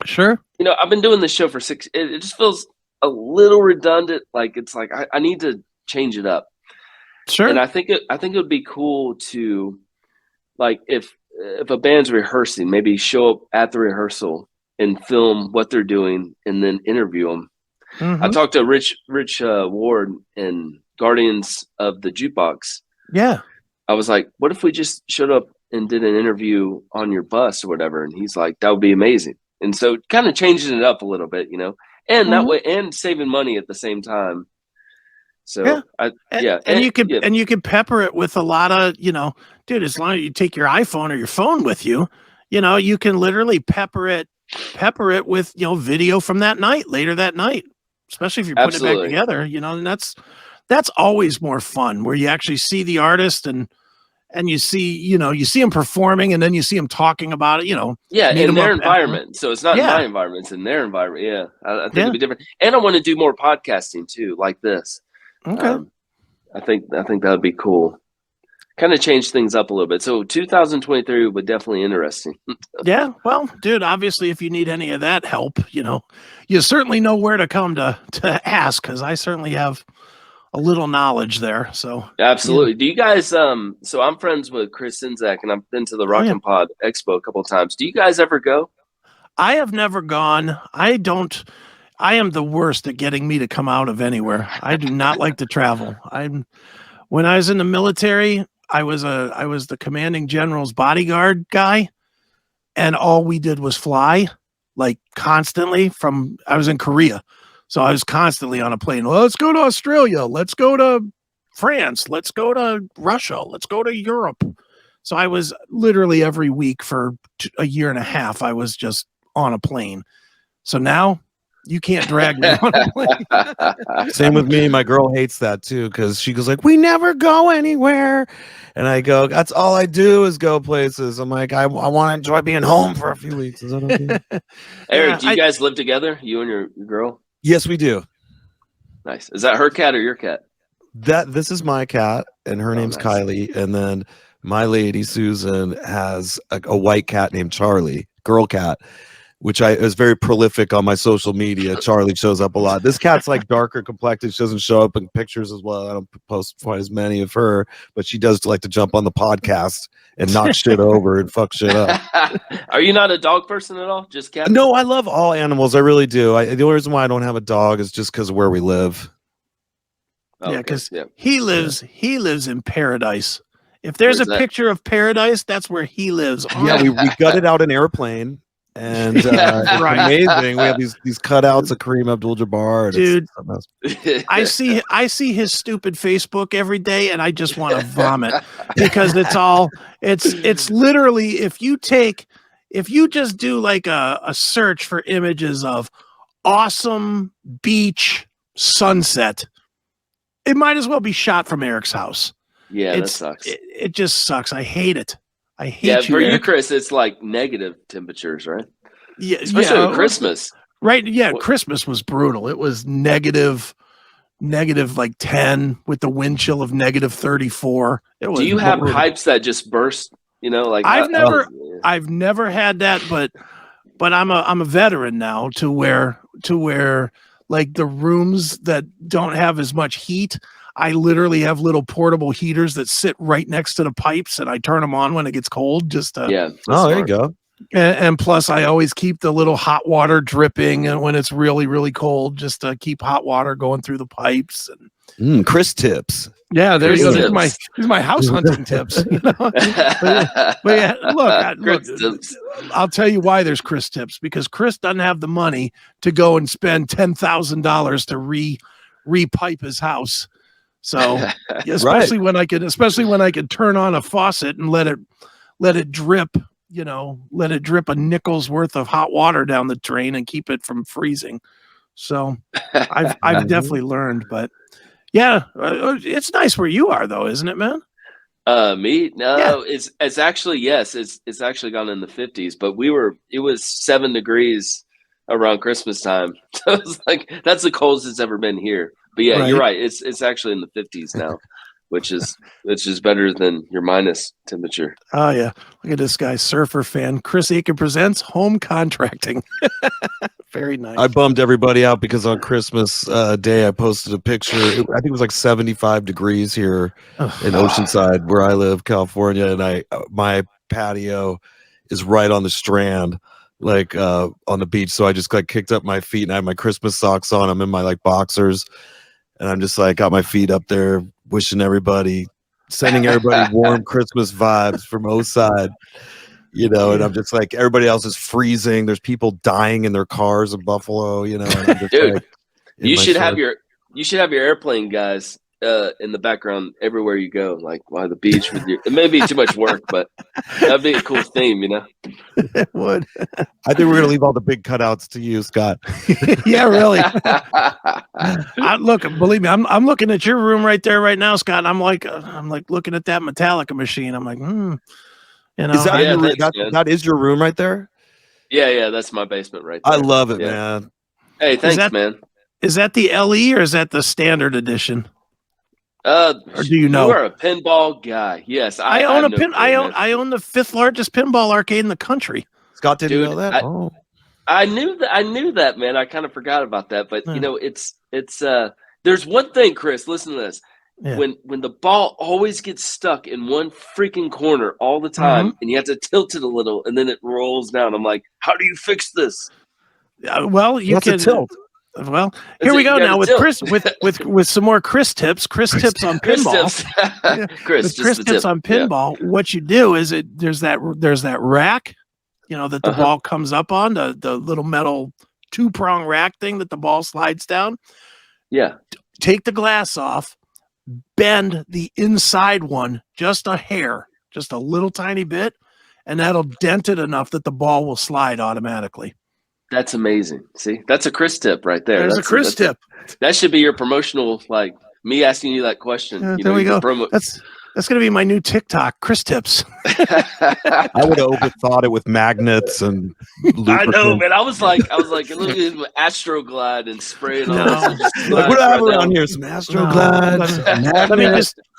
Sure. You know, I've been doing this show for 6. It just feels a little redundant. Like it's like I need to change it up. Sure. And I think it would be cool to, like, if a band's rehearsing, maybe show up at the rehearsal and film what they're doing and then interview them. Mm-hmm. I talked to Rich Ward and Guardians of the Jukebox. Yeah. I was like, what if we just showed up and did an interview on your bus or whatever? And he's like, that would be amazing. And so kind of changing it up a little bit, you know, and that way, and saving money at the same time. So and you can pepper it with a lot of, you know, dude, as long as you take your iPhone or your phone with you, you know, you can literally pepper it with, you know, video from that night, later that night, especially if you're putting it back together, you know, and that's always more fun, where you actually see the artist and you see them performing, and then you see them talking about it, you know. Yeah, in their environment. So it's not in my environment, it's in their environment. Yeah, I think it'd be different. And I want to do more podcasting too, like this. Okay. I think that would be cool. Kind of change things up a little bit. So 2023 would definitely interesting. Yeah. Well, dude, obviously if you need any of that help, you know, you certainly know where to come to ask, because I certainly have a little knowledge there. So absolutely. Do you guys so I'm friends with Chris Akin, and I've been to the Rock and Pod Expo a couple of times. Do you guys ever go? I have never gone. I am the worst at getting me to come out of anywhere. I do not like to travel. When I was in the military, I was the commanding general's bodyguard guy. and all we did was fly, like constantly. I was in Korea, so I was constantly on a plane. Well, let's go to Australia. Let's go to France. Let's go to Russia. Let's go to Europe. So I was literally every week for a year and a half. I was just on a plane. So now you can't drag me on a plane. Same with me. My girl hates that too because she goes like, "We never go anywhere," and I go, "That's all I do is go places." I'm like, I want to enjoy being home for a few weeks. Is that okay? Eric, do you guys live together? You and your girl? Yes, we do. Nice. Is that her cat or your cat? This is my cat, and her name's nice. Kylie, and then my lady Susan has a white cat named Charlie, girl cat, which is very prolific on my social media. Charlie shows up a lot. This cat's like darker complected. She doesn't show up in pictures as well. I don't post quite as many of her, but she does like to jump on the podcast and knock shit over and fuck shit up. Are you not a dog person at all? Just cat? No, I love all animals. I really do. The only reason why I don't have a dog is just because of where we live. Oh, Yeah, okay. because he lives in paradise. If there's Where's a that? picture of paradise, that's where he lives. Yeah, we gutted out an airplane, and it's amazing. We have these cutouts of Kareem Abdul-Jabbar. And Dude, it's I see his stupid Facebook every day, and I just want to vomit because it's literally if you just do like a search for images of awesome beach sunset, it might as well be shot from Eric's house. Yeah, that sucks. It just sucks. I hate it. I hate Yeah, you, for you, Eric. Chris, it's like negative temperatures, right? Yeah, Especially with Christmas. Right. Yeah, Christmas was brutal. It was negative like 10 with the wind chill of negative 34. It was Do you have brutal. pipes that just burst? You know, like I've never had that, but I'm a veteran now to where like the rooms that don't have as much heat, I literally have little portable heaters that sit right next to the pipes, and I turn them on when it gets cold. Just to, yeah. oh, there you go. And plus, I always keep the little hot water dripping, and when it's really, really cold, just to keep hot water going through the pipes. And Chris tips. yeah, there you go. Chris There's my house hunting tips. You know? but yeah, look, I'll tell you why there's Chris tips, because Chris doesn't have the money to go and spend $10,000 to repipe his house. So especially when I could turn on a faucet and let it drip, let it drip a nickel's worth of hot water down the drain and keep it from freezing. So I've definitely learned, but yeah, it's nice where you are though, isn't it, man? Me? No, Yeah. it's actually, yes, it's actually gone in the 50s, but it was 7 degrees around Christmas time. So it's like, that's the coldest it's ever been here. But yeah, you're right. It's actually in the 50s now, which is better than your minus temperature. Oh yeah. Look at this guy, surfer fan. Chris Akin presents home contracting. Very nice. I bummed everybody out because on Christmas Day I posted a picture. I think it was like 75 degrees here in Oceanside, where I live, California, and my patio is right on the strand, like on the beach. So I just like kicked up my feet, and I have my Christmas socks on. I'm in my like boxers, and I'm just like got my feet up there, sending everybody warm Christmas vibes from Oside. And I'm just like, everybody else is freezing. There's people dying in their cars in Buffalo, and I'm just Dude, like, you should have your airplane guys in the background everywhere you go, like by the beach with you. It may be too much work, but that'd be a cool theme, It would. I think we're gonna leave all the big cutouts to you, Scott. Yeah, really. Look, believe me, I'm looking at your room right there right now, Scott. I'm like looking at that Metallica machine. I'm like, Is that, Yeah, your, thanks, that is your room right there? Yeah, that's my basement right there. I love it, Yeah. man. Hey, thanks, man. Is that the LE or is that the standard edition? Or do you know? You are a pinball guy. Yes, I own a pin. I own the 5th largest pinball arcade in the country. Scott didn't Dude, know that. I knew that, man. I kind of forgot about that, but it's there's one thing, Chris. Listen to this. Yeah. When the ball always gets stuck in one freaking corner all the time, and you have to tilt it a little, and then it rolls down. I'm like, how do you fix this? Well, you can tilt. Well, here we go now with Chris with some more Chris tips. Chris tips on pinball. Chris Chris tips on pinball. Yeah. What you do is there's that rack that the ball comes up on, the little metal 2-prong rack thing that the ball slides down. Yeah. Take the glass off, bend the inside one just a hair, just a little tiny bit, and that'll dent it enough that the ball will slide automatically. That's amazing. See, that's a Chris tip right there. There's a Chris tip. That should be your promotional, like me asking you that question. Yeah, there we go. That's going to be my new TikTok, Chris tips. I would have overthought it with magnets and I know, man. I was like, look at Astroglide and spray it on. Like, what do I have around here? Some Astroglide.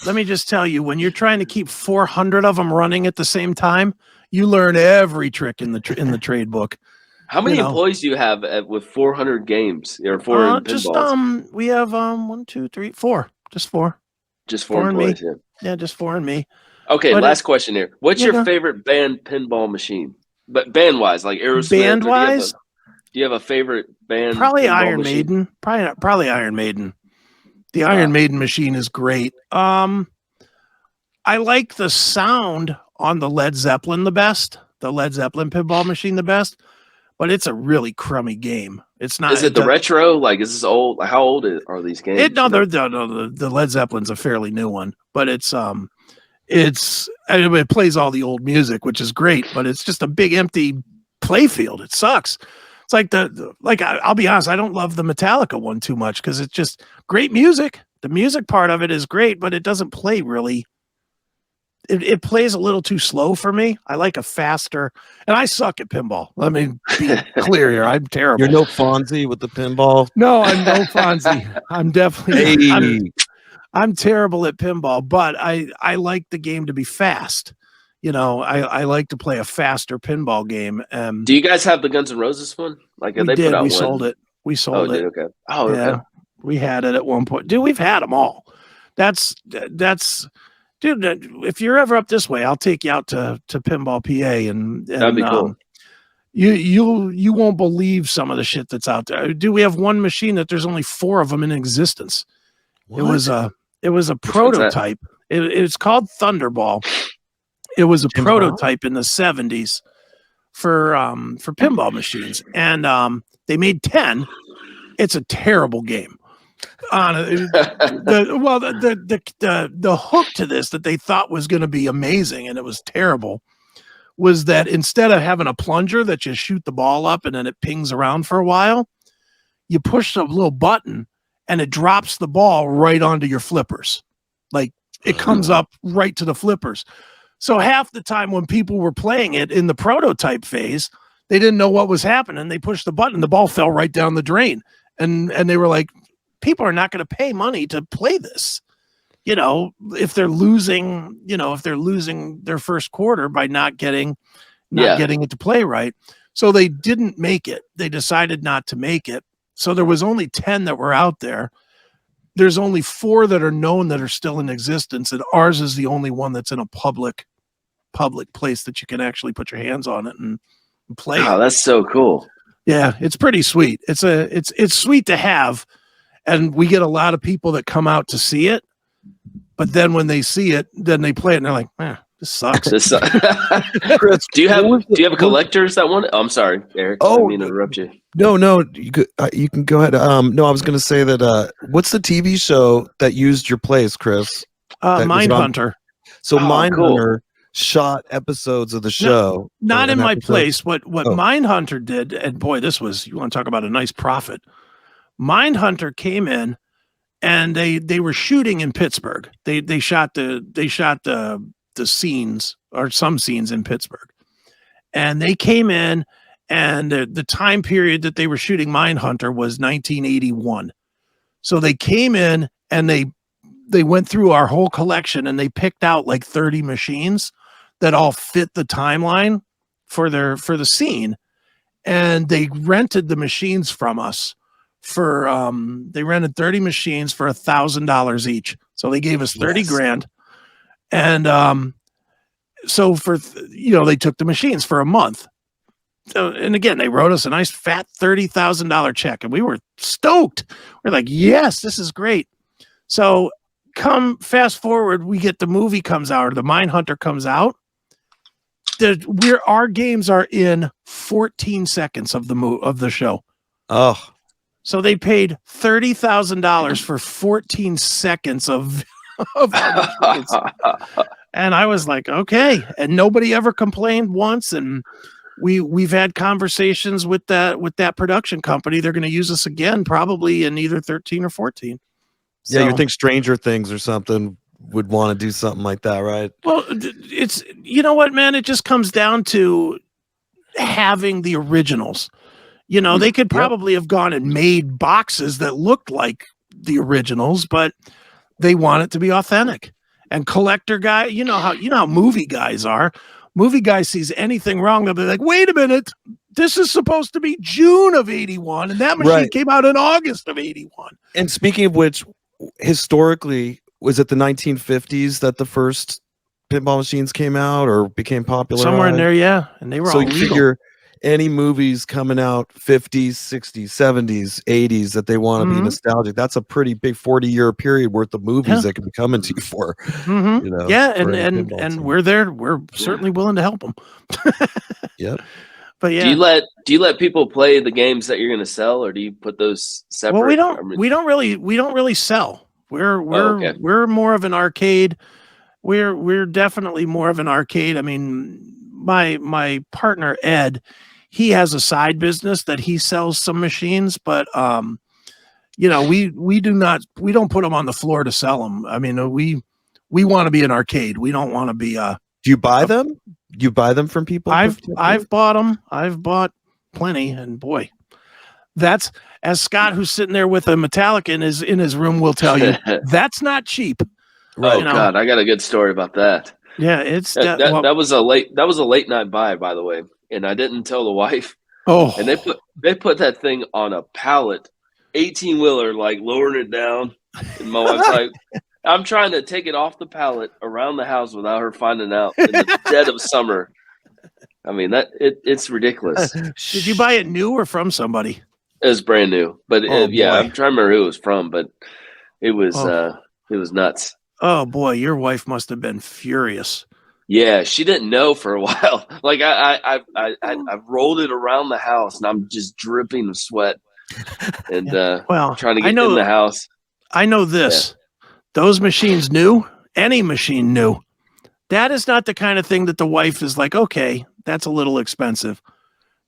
Let me just tell you, when you're trying to keep 400 of them running at the same time, you learn every trick in the trade book. How many employees do you have with 400 games or 400 pinballs? We have 1, 2, 3, 4. Just 4. Just 4 employees. Yeah, just 4 and me. Okay, last question here. What's your favorite band pinball machine? But band wise, like Aerosmith. Band wise, do you have a favorite band? Probably Iron Maiden. Probably Iron Maiden. The Iron Maiden machine is great. I like the sound on the Led Zeppelin the best. The Led Zeppelin pinball machine the best. But it's a really crummy game. It's not. Is it the retro? Like, is this old? How old are these games? The Led Zeppelin's a fairly new one, but it plays all the old music, which is great. But it's just a big empty play field. It sucks. It's like I'll be honest, I don't love the Metallica one too much because it's just great music. The music part of it is great, but it doesn't play really. It plays a little too slow for me. I like a faster, and I suck at pinball. Let me be clear here. I'm terrible. You're no Fonzie with the pinball. No, I'm no Fonzie. I'm definitely. I'm terrible at pinball, but I like the game to be fast. I like to play a faster pinball game. Do you guys have the Guns N' Roses one? Like, we did. We sold it. We sold it. Okay. Oh, yeah. Okay. We had it at one point. Dude, we've had them all. That's. Dude, if you're ever up this way, I'll take you out to Pinball PA, and that'd be cool. You won't believe some of the shit that's out there. Dude, we have one machine that there's only 4 of them in existence. What? It was a prototype. It's called Thunderball. It was a prototype in the 70s for pinball machines, and they made 10. It's a terrible game. The hook to this that they thought was going to be amazing, and it was terrible, was that instead of having a plunger that you shoot the ball up and then it pings around for a while, you push a little button and it drops the ball right onto your flippers. Like, it comes up right to the flippers. So half the time when people were playing it in the prototype phase, they didn't know what was happening. They pushed the button, the ball fell right down the drain, and they were like, people are not going to pay money to play this, if they're losing their first quarter by not getting it to play right. So they didn't make it. They decided not to make it. So there was only 10 that were out there. There's only 4 that are known that are still in existence. And ours is the only one that's in a public place that you can actually put your hands on it and play. Oh, that's so cool. Yeah. It's pretty sweet. It's sweet to have. And we get a lot of people that come out to see it, but then when they see it, then they play it and they're like, this sucks. Chris, do you have a collector's that one? Oh, I'm sorry, Eric. I didn't mean to interrupt you. No, you can go ahead. No, I was going to say that. What's the TV show that used your place, Chris? Mindhunter. So Mindhunter shot episodes of the show. Not in my place. What Mindhunter did, and boy, you want to talk about a nice profit. Mindhunter came in, and they were shooting in Pittsburgh. They shot the scenes, or some scenes, in Pittsburgh, and they came in, and the time period that they were shooting Mindhunter was 1981. So they came in and they went through our whole collection, and they picked out like 30 machines that all fit the timeline for the scene, and they rented the machines from us. They rented 30 machines for $1,000 each. So they gave us 30 grand. And so they took the machines for a month. So, and again, they wrote us a nice fat $30,000 check, and we were stoked. We're like, yes, this is great. So fast forward, we get the movie comes out, or the Mindhunter comes out. our games are in 14 seconds of the show. Oh, so they paid $30,000 for 14 seconds of our machines. And I was like, okay. And nobody ever complained once. And we've had conversations with that production company. They're going to use us again, probably in either 13 or 14. So, yeah, you think Stranger Things or something would want to do something like that, right? Well, it's, you know what, man, it just comes down to having the originals. They could probably have gone and made boxes that looked like the originals, but they want it to be authentic. And collector guy, you know how movie guys are. Movie guy sees anything wrong, they'll be like, wait a minute, this is supposed to be June of 81, and that machine came out in August of 81. And speaking of which, historically, was it the 1950s that the first pinball machines came out or became popular? Somewhere in there, yeah. And they were all you legal. Figure any movies coming out 50s, 60s, 70s, 80s that they want to be nostalgic. That's a pretty big 40-year period worth of movies that could be coming to you for. Yeah, and we're there. We're certainly willing to help them. Yep. But yeah, do you let people play the games that you're going to sell, or do you put those separate? Well, we don't really sell. We're more of an arcade. We're definitely more of an arcade. I mean, my partner Ed, he has a side business that he sells some machines, but we don't put them on the floor to sell them. I mean, we want to be an arcade. We don't want to be Do you buy them? Do you buy them from people? I've bought them. I've bought plenty, and boy, that's, as Scott, who's sitting there with a Metallica in his room, will tell you, that's not cheap. Right. Oh God, I got a good story about that. Yeah, it's that was a late night buy, by the way, and I didn't tell the wife. Oh, and they put that thing on a pallet, 18-wheeler, like lowering it down, and my wife's like, I'm trying to take it off the pallet around the house without her finding out in the dead of summer. I mean, it's ridiculous. Did you buy it new or from somebody? It was brand new, but I'm trying to remember who it was from, but it was nuts. Oh boy, your wife must have been furious. Yeah, she didn't know for a while. Like I rolled it around the house, and I'm just dripping with sweat, and trying to get in the house. I know this. Yeah. Those machines new, any machine new, that is not the kind of thing that the wife is like, okay, that's a little expensive.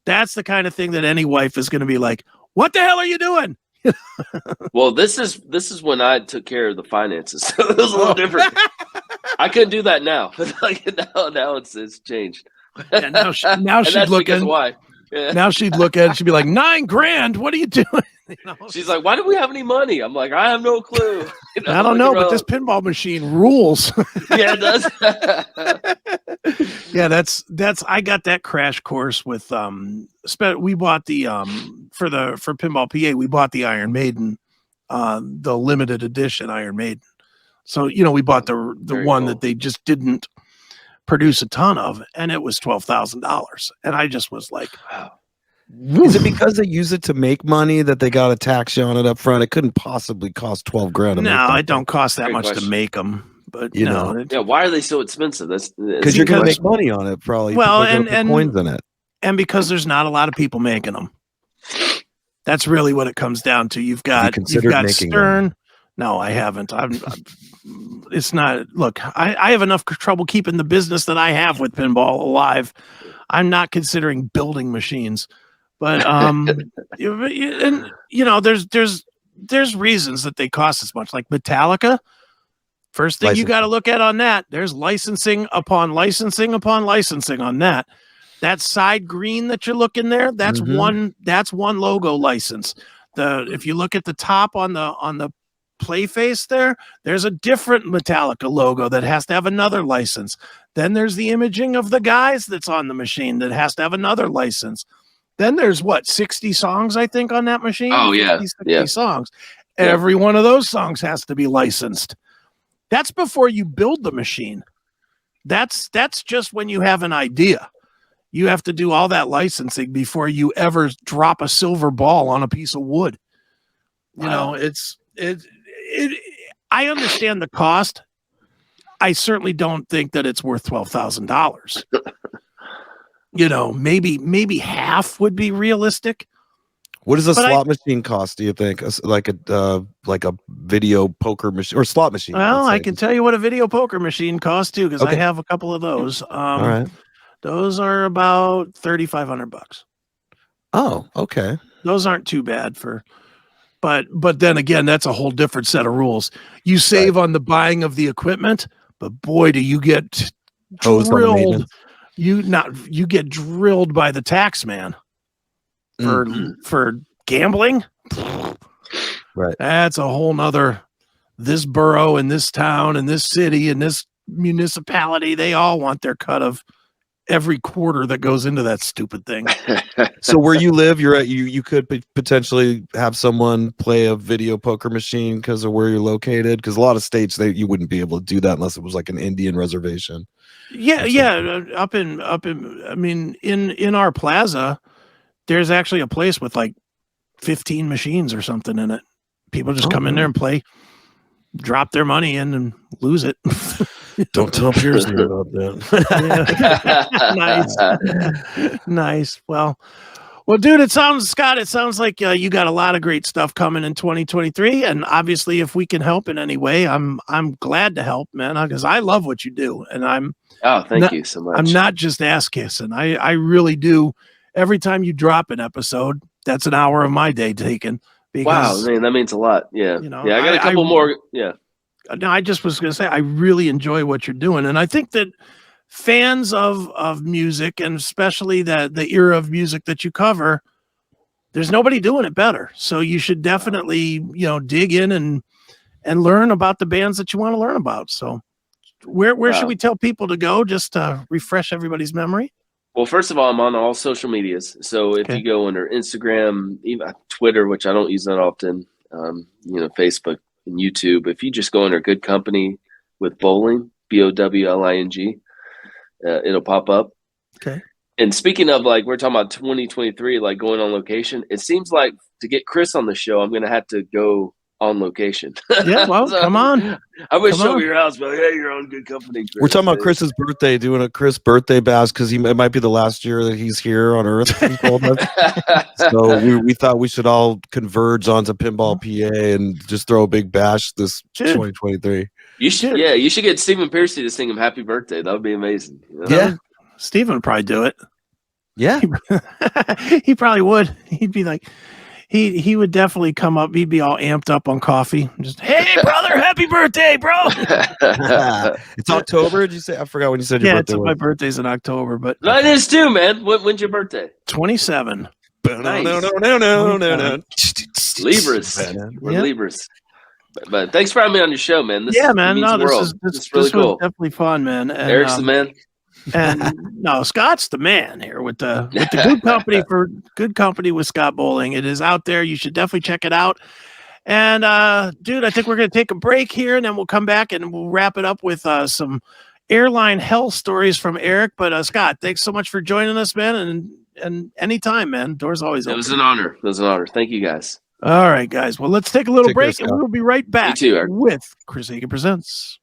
That's the kind of thing that any wife is going to be like, what the hell are you doing? Well, this is when I took care of the finances, so it was a little different. I couldn't do that now. Like now it's changed. Yeah, now she'd look at why. Yeah. Now she'd look at it. She'd be like, $9,000. What are you doing? She's like, why do we have any money? I'm like, I have no clue. I don't know, but this pinball machine rules. Yeah, it does. Yeah, that's. I got that crash course with we bought the for Pinball PA, we bought the Iron Maiden, the limited edition Iron Maiden. So we bought the Very one cool. that they just didn't produce a ton of, and it was $12,000, and I just was like, wow. Is it because they use it to make money that they got a tax on it up front? It couldn't possibly cost $12,000. No, it don't cost that much to make them. But you know, yeah. Why are they so expensive? That's because you're going to make money on it, probably. Well, and coins in it, and because there's not a lot of people making them. That's really what it comes down to. You've got Stern. Them? No, I haven't. It's not. Look, I have enough trouble keeping the business that I have with pinball alive. I'm not considering building machines. But and there's reasons that they cost as much. Like Metallica, first thing you got to look at on that, there's licensing upon licensing upon licensing on that. That side green that you're looking there, that's one logo license. If you look at the top on the play face there's a different Metallica logo that has to have another license. Then there's the imaging of the guys that's on the machine that has to have another license. Then there's 60 songs, I think, on that machine. Oh, yeah. 60 songs. Yeah. Every one of those songs has to be licensed. That's before you build the machine. That's just when you have an idea. You have to do all that licensing before you ever drop a silver ball on a piece of wood. Wow. I understand the cost. I certainly don't think that it's worth $12,000. you know, maybe half would be realistic. What does a But slot machine cost? Do you think like a video poker machine or slot machine? Well, let's I say? can tell you what a video poker machine costs too, because I Okay. have a couple of those. All right. Those are about $3,500. Oh, okay. Those aren't too bad but then again, that's a whole different set of rules. You save on the buying of the equipment, but boy, do you get Hosed on the drilled. maintenance. You get drilled by the tax man for gambling. Right. That's a whole nother. This borough and this town and this city and this municipality, they all want their cut of every quarter that goes into that stupid thing. So where you live, you could potentially have someone play a video poker machine because of where you're located. Because a lot of states you wouldn't be able to do that unless it was like an Indian reservation. Yeah. Up in I mean, in our plaza, there's actually a place with like 15 machines or something in it. People just come in there and play, drop their money in and lose it. Don't tell Pearson about that. Nice. Well, dude, Scott, it sounds like you got a lot of great stuff coming in 2023. And obviously, if we can help in any way, I'm glad to help, man, because I love what you do. And thank you so much. I'm not just ass kissing. I really do. Every time you drop an episode, that's an hour of my day taken. Because, wow, man, that means a lot. Yeah. You know, I got a couple more. Yeah. No, I just was going to say, I really enjoy what you're doing. And I think that fans of music, and especially the era of music that you cover, there's nobody doing it better. So you should definitely, dig in and learn about the bands that you want to learn about. So where should we tell people to go just to refresh everybody's memory? Well, first of all, I'm on all social medias. So if you go under Instagram, even Twitter, which I don't use that often, Facebook and YouTube, if you just go under Good Company with Bowling, BOWLING, it'll pop up. Okay. And speaking of, like, we're talking about 2023, like going on location, it seems like to get Chris on the show, I'm going to have to go on location. Yeah, well, So, come on. I would Come show on. your house, but hey, you're on Good Company, Chris. We're talking about Chris's birthday, doing a Chris birthday bash because it might be the last year that he's here on Earth. He told us. So we thought we should all converge onto Pinball PA and just throw a big bash this 2023. You should, you should get Stephen Piercy to sing him happy birthday. That would be amazing. You know? Yeah, Stephen would probably do it. Yeah, he probably would. He'd be like, he would definitely come up. He'd be all amped up on coffee. Just, hey, brother, happy birthday, bro. It's October. Did you say? I forgot when you said your birthday. My birthday's in October, but mine is too, man. When's your birthday? 27. Nice. No. Libras. We're Libras. But thanks for having me on your show, man. This man. means No, the world. this It's really cool. was definitely fun, man. And, Eric's the man. And no, Scott's the man here with the Good Company with Scott Bowling. It is out there. You should definitely check it out. And dude, I think we're gonna take a break here, and then we'll come back and we'll wrap it up with some airline hell stories from Erik. But Scott, thanks so much for joining us, man. And anytime, man. Doors always open. It was an honor. It was an honor. Thank you, guys. All right, guys. Well, let's take a little Take care, break, and Scott. we'll be right back You too, Erik. with CHRIS Akin Presents.